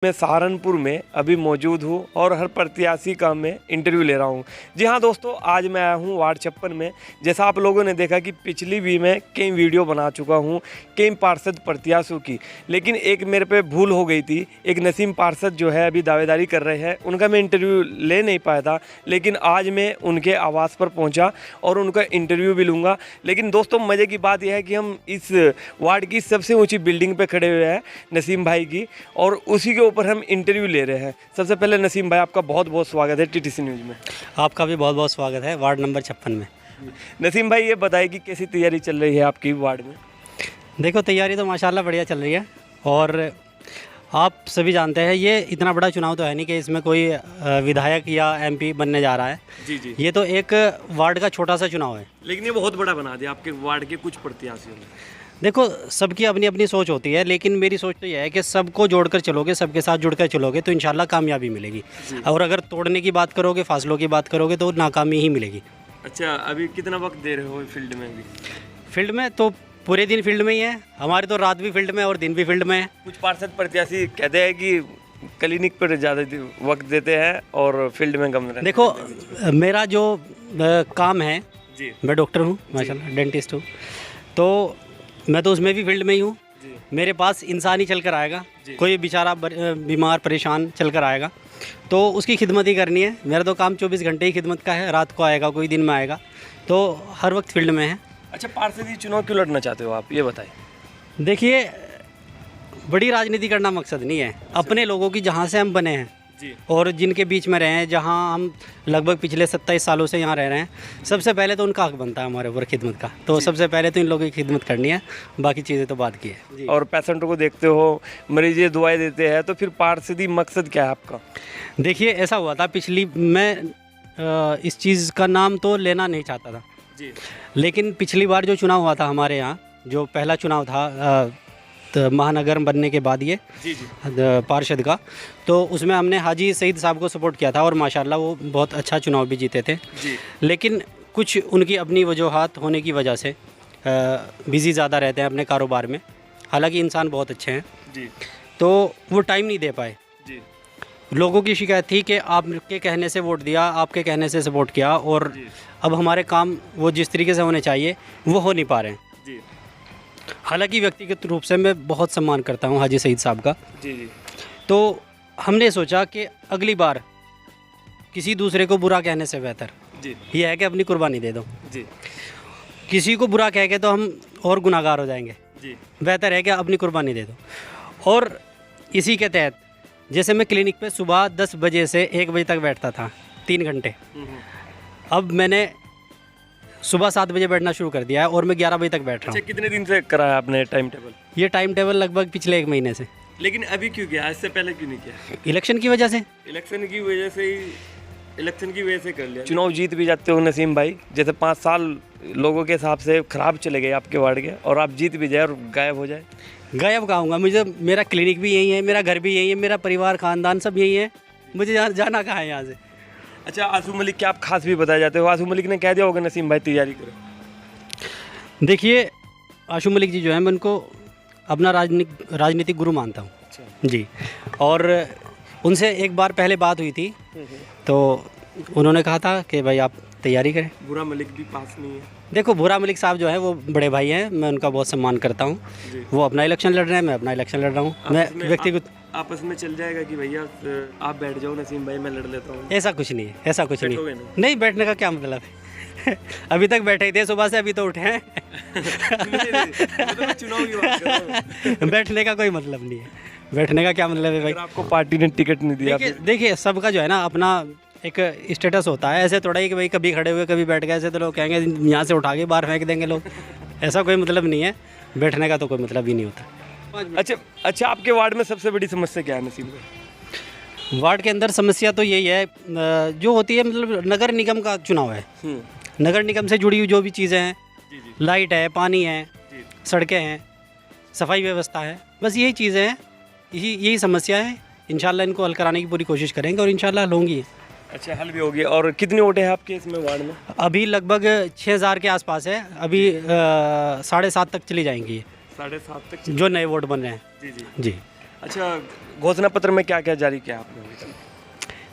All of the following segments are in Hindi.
मैं सहारनपुर में अभी मौजूद हूँ और हर प्रत्याशी का मैं इंटरव्यू ले रहा हूँ। जी हाँ दोस्तों, आज मैं आया हूँ वार्ड 56 में। जैसा आप लोगों ने देखा कि पिछली भी मैं कई वीडियो बना चुका हूँ कई पार्षद प्रत्याशियों की, लेकिन एक मेरे पे भूल हो गई थी। एक नसीम पार्षद जो है अभी दावेदारी कर रहे हैं, उनका मैं इंटरव्यू ले नहीं पाया था, लेकिन आज मैं उनके आवास पर पहुँचा और उनका इंटरव्यू भी लूँगा। लेकिन दोस्तों मज़े की बात यह है कि हम इस वार्ड की सबसे ऊँची बिल्डिंग पर खड़े हुए हैं नसीम भाई की, और उसी के ऊपर हम इंटरव्यू ले रहे हैं। सबसे पहले नसीम भाई, आपका बहुत बहुत स्वागत है टीटीसी न्यूज़ में। आपका भी बहुत बहुत स्वागत है वार्ड नंबर 56 में। नसीम भाई, ये बताइए कि कैसी तैयारी चल रही है आपकी वार्ड में? देखो, तैयारी तो माशाल्लाह बढ़िया चल रही है, और आप सभी जानते हैं ये इतना बड़ा चुनाव तो है नहीं कि इसमें कोई विधायक या एमपी बनने जा रहा है। जी जी। ये तो एक वार्ड का छोटा सा चुनाव है, लेकिन ये बहुत बड़ा बना दिया आपके वार्ड के कुछ प्रत्याशियों ने। देखो सबकी अपनी अपनी सोच होती है, लेकिन मेरी सोच तो यह है कि सबको जोड़कर चलोगे, सबके साथ जुड़कर चलोगे तो इंशाल्लाह कामयाबी मिलेगी। और अगर तोड़ने की बात करोगे, फासलों की बात करोगे तो नाकामी ही मिलेगी। अच्छा, अभी कितना वक्त दे रहे हो फील्ड में? अभी फील्ड में तो पूरे दिन फील्ड में ही है, हमारे तो रात भी फील्ड में और दिन भी फील्ड में है। कुछ पार्षद प्रत्याशी कहते हैं कि क्लिनिक पर ज़्यादा वक्त देते हैं और फील्ड में कम रहते हैं। देखो मेरा जो काम है जी, मैं डॉक्टर हूँ माशाल्लाह, डेंटिस्ट हूँ, तो मैं तो उसमें भी फील्ड में ही हूँ। मेरे पास इंसान ही चल कर आएगा, कोई बेचारा बीमार परेशान चल कर आएगा तो उसकी खिदमत ही करनी है। मेरा तो काम 24 घंटे ही खिदमत का है, रात को आएगा कोई, दिन में आएगा, तो हर वक्त फील्ड में है। अच्छा, पार्षद चुनाव क्यों लड़ना चाहते हो आप, ये बताइए। देखिए, बड़ी राजनीति करना मकसद नहीं है, अपने लोगों की जहाँ से हम बने हैं जी, और जिनके बीच में रहे हैं, जहाँ हम लगभग पिछले 27 सालों से यहाँ रह रहे हैं, सबसे पहले तो उनका हक बनता है हमारे ऊपर खिदमत का। तो सबसे पहले तो इन लोगों की खिदमत करनी है, बाकी चीज़ें तो बाद की है। और पेशेंटों को देखते हो, मरीज ये दुआएं देते हैं, तो फिर पार्षदी मकसद क्या है आपका? देखिए, ऐसा हुआ था पिछली, मैं इस चीज़ का नाम तो लेना नहीं चाहता था जी, लेकिन पिछली बार जो चुनाव हुआ था हमारे यहाँ, जो पहला चुनाव था तो महानगर बनने के बाद ये जी जी, पार्षद का, तो उसमें हमने हाजी सईद साहब को सपोर्ट किया था और माशाल्लाह वो बहुत अच्छा चुनाव भी जीते थे। जी, लेकिन कुछ उनकी अपनी वजूहात होने की वजह से बिज़ी ज़्यादा रहते हैं अपने कारोबार में, हालांकि इंसान बहुत अच्छे हैं, जी, तो वो टाइम नहीं दे पाए। जी, लोगों की शिकायत थी कि आपके कहने से वोट दिया, आपके कहने से सपोर्ट किया, और अब हमारे काम वो जिस तरीके से होने चाहिए वो हो नहीं पा रहे हैं। जी, हालांकि व्यक्तिगत रूप से मैं बहुत सम्मान करता हूं हाजी सईद साहब का, जी, जी, तो हमने सोचा कि अगली बार किसी दूसरे को बुरा कहने से बेहतर जी, ये है कि अपनी कुर्बानी दे दो। जी, किसी को बुरा कह के तो हम और गुनाहगार हो जाएंगे, जी, बेहतर है कि अपनी कुर्बानी दे दो। और इसी के तहत जैसे मैं क्लिनिक पे सुबह 10 बजे से 1 बजे तक बैठता था 3 घंटे, अब मैंने सुबह 7 बजे बैठना शुरू कर दिया है और मैं 11 बजे तक बैठ रहा हूँ। कितने दिन से कराया आपने टाइम टेबल? ये टाइम टेबल लगभग पिछले 1 महीने से। लेकिन अभी क्यों किया, इससे पहले क्यों नहीं किया? इलेक्शन की वजह से। इलेक्शन की वजह से ही, इलेक्शन की वजह से कर लिया। चुनाव जीत भी जाते हो नसीम भाई, जैसे 5 साल लोगों के हिसाब से खराब चले गए आपके वार्ड के, और आप जीत भी जाए और गायब हो जाए। गायब कहूँगा, मुझे मेरा क्लिनिक भी यही है, मेरा घर भी यही है, मेरा परिवार खानदान सब यही है, मुझे जाना कहाँ है यहाँ से। अच्छा, आसू मलिक क्या आप खास भी बताए जाते हो? आसू मलिक ने कह दिया होगा नसीम भाई तैयारी करो। देखिए, आशू मलिक जी जो है, मैं उनको अपना राजनीतिक गुरु मानता हूँ। अच्छा जी, और उनसे एक बार पहले बात हुई थी तो उन्होंने कहा था कि भाई आप तैयारी करें। बुरा मलिक भी पास नहीं है। देखो, भूरा मलिक साहब जो है वो बड़े भाई हैं, मैं उनका बहुत सम्मान करता हूँ। वो अपना इलेक्शन लड़ रहे हैं, मैं अपना इलेक्शन लड़ रहा हूँ। मैं व्यक्तिगत आपस में चल जाएगा कि भैया आप बैठ जाओ नसीम भाई, मैं लड़ लेता हूँ, ऐसा कुछ नहीं है, ऐसा कुछ बैठोगे नहीं। नहीं? नहीं, बैठने का क्या मतलब है अभी तक बैठे ही थे सुबह से, अभी तो उठे हैं मैं चुनाव की बात कर रहा हूँ। बैठने का कोई मतलब नहीं है, बैठने का क्या मतलब है भाई? अगर आपको पार्टी ने टिकट नहीं दिया, देखिए सबका जो है ना अपना एक स्टेटस होता है, ऐसे थोड़ा ही कि भाई कभी खड़े हुए कभी बैठ गए, ऐसे तो लोग कहेंगे यहाँ से उठा के बाहर फेंक देंगे लोग, ऐसा कोई मतलब नहीं है, बैठने का तो कोई मतलब ही नहीं होता। अच्छा, आपके वार्ड में सबसे बड़ी समस्या क्या है नसीम भाई? वार्ड के अंदर समस्या तो यही है जो होती है, मतलब नगर निगम का चुनाव है, नगर निगम से जुड़ी हुई जो भी चीज़ें हैं, लाइट है, पानी है, सड़कें हैं, सफाई व्यवस्था है, बस यही चीज़ें हैं, यही समस्या है। इंशाल्लाह इनको हल कराने की पूरी कोशिश करेंगे और इंशाल्लाह हल होंगी। अच्छा, हल भी होगी। और कितने वोटें हैं आपके इसमें वार्ड में? अभी लगभग 6000 के आसपास है, अभी 7.5 तक चली जाएंगी ये, 7.5 तक जो नए वोट बन रहे हैं। जी जी। जी, अच्छा, घोषणा पत्र में क्या क्या जारी किया आपने अभी तक?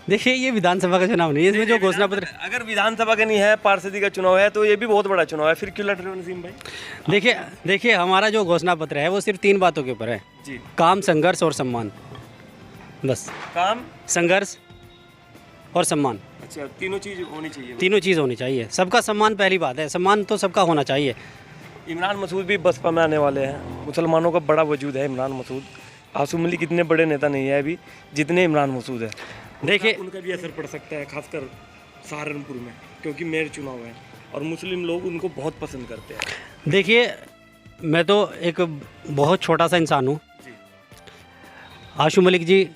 देखिए ये विधानसभा का चुनाव नहीं है, इसमें जो घोषणा पत्र। अगर विधानसभा का नहीं है, पार्षदी का चुनाव है, तो ये भी बहुत बड़ा चुनाव है, फिर क्यों लड़ रहे हो नसीम भाई? देखिए हमारा जो घोषणा पत्र है वो सिर्फ 3 बातों के ऊपर है जी। काम, संघर्ष और सम्मान, बस। काम, संघर्ष और सम्मान, अच्छा, तीनों चीज होनी चाहिए। तीनों चीज़ होनी चाहिए। सबका सम्मान पहली बात है, सम्मान तो सबका होना चाहिए। इमरान मसूद भी बसपा में आने वाले हैं, मुसलमानों का बड़ा वजूद है इमरान मसूद। आसू मलिक इतने बड़े नेता नहीं है अभी जितने इमरान मसूद है। देखिए उनका भी असर पड़ सकता है, खासकर सहारनपुर में, क्योंकि मेयर चुनाव है और मुस्लिम लोग उनको बहुत पसंद करते हैं। देखिए मैं तो एक बहुत छोटा सा इंसान हूँ। आशू मलिक जी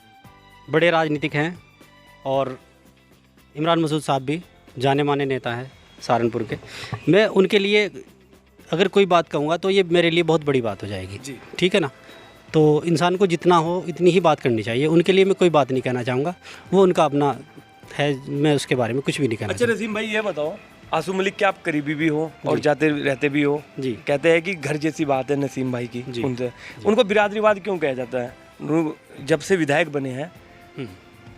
बड़े राजनीतिक हैं और इमरान मसूद साहब भी जाने माने नेता हैं सहारनपुर के। मैं उनके लिए अगर कोई बात कहूँगा तो ये मेरे लिए बहुत बड़ी बात हो जाएगी जी। ठीक है ना। तो इंसान को जितना हो इतनी ही बात करनी चाहिए। उनके लिए मैं कोई बात नहीं कहना चाहूँगा, वो उनका अपना है, मैं उसके बारे में कुछ भी नहीं कहना। अच्छा नसीम भाई ये बताओ, आसू मलिक के आप करीबी भी हो और जाते रहते भी हो जी। कहते हैं कि घर जैसी बात है नसीम भाई की उनसे। उनको बिरादरीवाद क्यों कहा जाता है? जब से विधायक बने हैं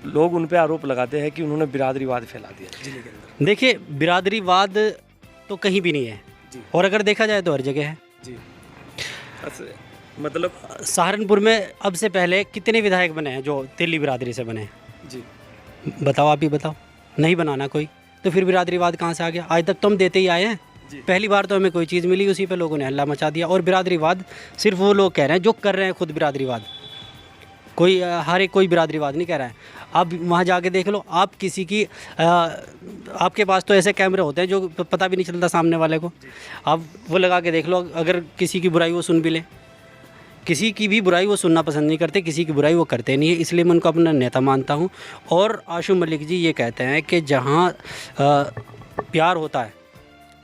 लोग उन पे आरोप लगाते हैं कि उन्होंने बिरादरीवाद फैला दिया जिले के अंदर। देखिए बिरादरीवाद तो कहीं भी नहीं है जी। और अगर देखा जाए तो हर जगह है जी। मतलब सहारनपुर में अब से पहले कितने विधायक बने हैं जो तेली बिरादरी से बने हैं जी, बताओ, आप ही बताओ। नहीं बनाना कोई तो फिर बिरादरीवाद कहाँ से आ गया? आज तक तो हम देते ही आए हैं। पहली बार तो हमें कोई चीज़ मिली, उसी पे लोगों ने हल्ला मचा दिया। और बिरादरीवाद सिर्फ वो लोग कह रहे हैं जो कर रहे हैं खुद बिरादरीवाद, कोई हर एक कोई बिरादरीवाद नहीं कह रहा है। आप वहाँ जाके देख लो, आप किसी की आपके पास तो ऐसे कैमरे होते हैं जो पता भी नहीं चलता सामने वाले को, आप वो लगा के देख लो। अगर किसी की बुराई वो सुन भी लें, किसी की भी बुराई वो सुनना पसंद नहीं करते, किसी की बुराई वो करते नहीं है, इसलिए मैं उनको अपना नेता मानता हूँ। और आशू मलिक जी ये कहते हैं कि जहाँ प्यार होता है,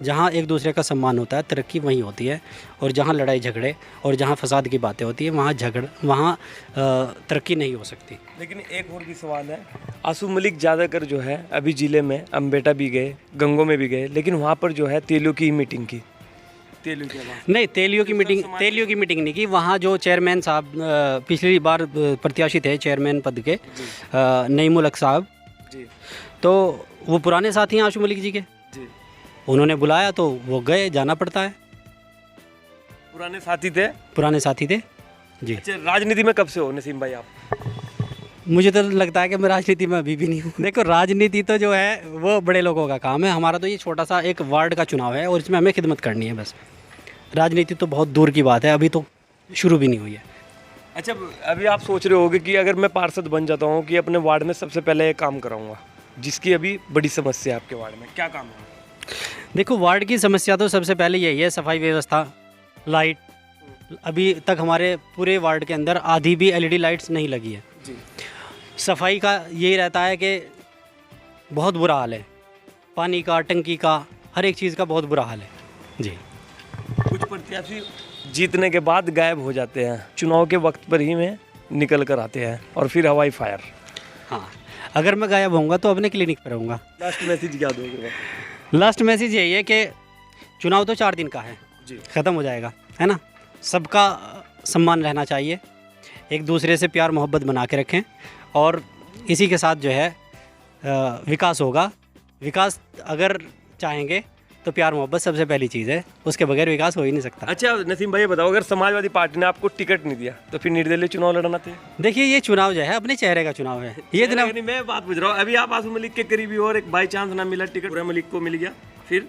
जहाँ एक दूसरे का सम्मान होता है, तरक्की वहीं होती है। और जहाँ लड़ाई झगड़े और जहाँ फसाद की बातें होती है वहाँ तरक्की नहीं हो सकती। लेकिन एक और भी सवाल है, आसू मलिक ज़्यादातर जो है अभी ज़िले में अम्बेटा भी गए, गंगों में भी गए, लेकिन वहाँ पर जो है तेलियों की मीटिंग की। तेलियों के बाद नहीं, तेलियों की मीटिंग नहीं की। वहाँ जो चेयरमैन साहब पिछली बार प्रत्याशी थे चेयरमैन पद के, नईमुल हक साहब जी, तो वो पुराने साथी हैं आशू मलिक जी के जी। उन्होंने बुलाया तो वो गए, जाना पड़ता है। पुराने साथी थे, पुराने साथी थे जी। अच्छा, राजनीति में कब से हो नसीम भाई आप? मुझे तो लगता है कि मैं राजनीति में अभी भी नहीं हूँ। देखो राजनीति तो जो है वो बड़े लोगों का काम है, हमारा तो ये छोटा सा एक वार्ड का चुनाव है और इसमें हमें खिदमत करनी है बस। राजनीति तो बहुत दूर की बात है, अभी तो शुरू भी नहीं हुई है। अच्छा, अभी आप सोच रहे होगे कि अगर मैं पार्षद बन जाता हूँ कि अपने वार्ड में सबसे पहले ये काम कराऊंगा, जिसकी अभी बड़ी समस्या है आपके वार्ड में, क्या काम है? देखो वार्ड की समस्या तो सबसे पहले यही है, सफाई व्यवस्था, लाइट। अभी तक हमारे पूरे वार्ड के अंदर आधी भी एलईडी लाइट्स नहीं लगी है जी। सफाई का यही रहता है कि बहुत बुरा हाल है, पानी का, टंकी का, हर एक चीज़ का बहुत बुरा हाल है जी। कुछ प्रत्याशी जीतने के बाद गायब हो जाते हैं, चुनाव के वक्त पर ही में निकल कर आते हैं और फिर हवाई फायर। हाँ, अगर मैं गायब होऊंगा तो अपने क्लिनिक पर रहूँगा। लास्ट मैसेज क्या दोगे? लास्ट मैसेज यही है कि चुनाव तो 4 दिन का है जी, ख़त्म हो जाएगा, है ना। सबका सम्मान रहना चाहिए, एक दूसरे से प्यार मोहब्बत बना के रखें और इसी के साथ जो है विकास होगा। विकास अगर चाहेंगे तो प्यार मोहब्बत सबसे पहली चीज़ है, उसके बगैर विकास हो ही नहीं सकता। अच्छा नसीम भाई बताओ, अगर समाजवादी पार्टी ने आपको टिकट नहीं दिया तो फिर निर्दलीय चुनाव लड़ना थे? देखिए ये चुनाव जो है अपने चेहरे का चुनाव है। ये दिन मैं बात पूछ रहा हूँ, अभी आप आसू मलिक के करीबी हो और एक बाई चांस ना मिला टिकट, पूरा मलिक को मिल गया, फिर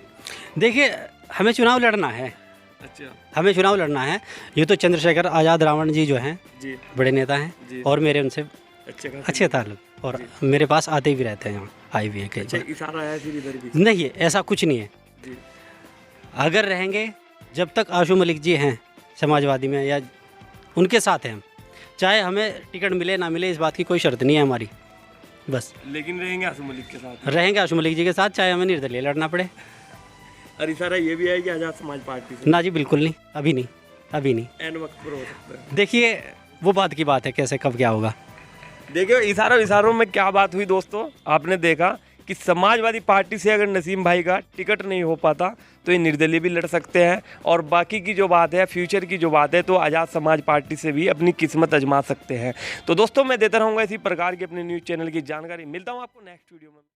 देखिए हमें चुनाव लड़ना है। अच्छा, हमें चुनाव लड़ना है। ये तो चंद्रशेखर आज़ाद रावण जी जो हैं जी, बड़े नेता हैं और मेरे उनसे अच्छे ताल्लुक और मेरे पास आते भी रहते हैं, यहाँ आए भी हैं कई बार। इशारा है फिर इधर भी? नहीं है, ऐसा कुछ नहीं है जी। अगर रहेंगे जब तक आशू मलिक जी हैं समाजवादी में या उनके साथ हैं हम, चाहे हमें टिकट मिले ना मिले इस बात की कोई शर्त नहीं है हमारी, बस। लेकिन रहेंगे आशू मलिक के साथ? रहेंगे आशू मलिक जी के साथ, चाहे हमें निर्दलीय लड़ना पड़े। और इशारा ये भी है कि आज़ाद समाज पार्टी से? ना जी बिल्कुल नहीं, अभी नहीं, अभी नहीं। एन वक्त पर हो सकता है। देखिए वो बात की बात है, कैसे कब क्या होगा। देखिए इशारों में क्या बात हुई दोस्तों, आपने देखा कि समाजवादी पार्टी से अगर नसीम भाई का टिकट नहीं हो पाता तो ये निर्दलीय भी लड़ सकते हैं, और बाकी की जो बात है, फ्यूचर की जो बात है, तो आज़ाद समाज पार्टी से भी अपनी किस्मत आजमा सकते हैं। तो दोस्तों मैं देता रहूँगा इसी प्रकार की अपने न्यूज़ चैनल की जानकारी। मिलता हूँ आपको नेक्स्ट वीडियो में।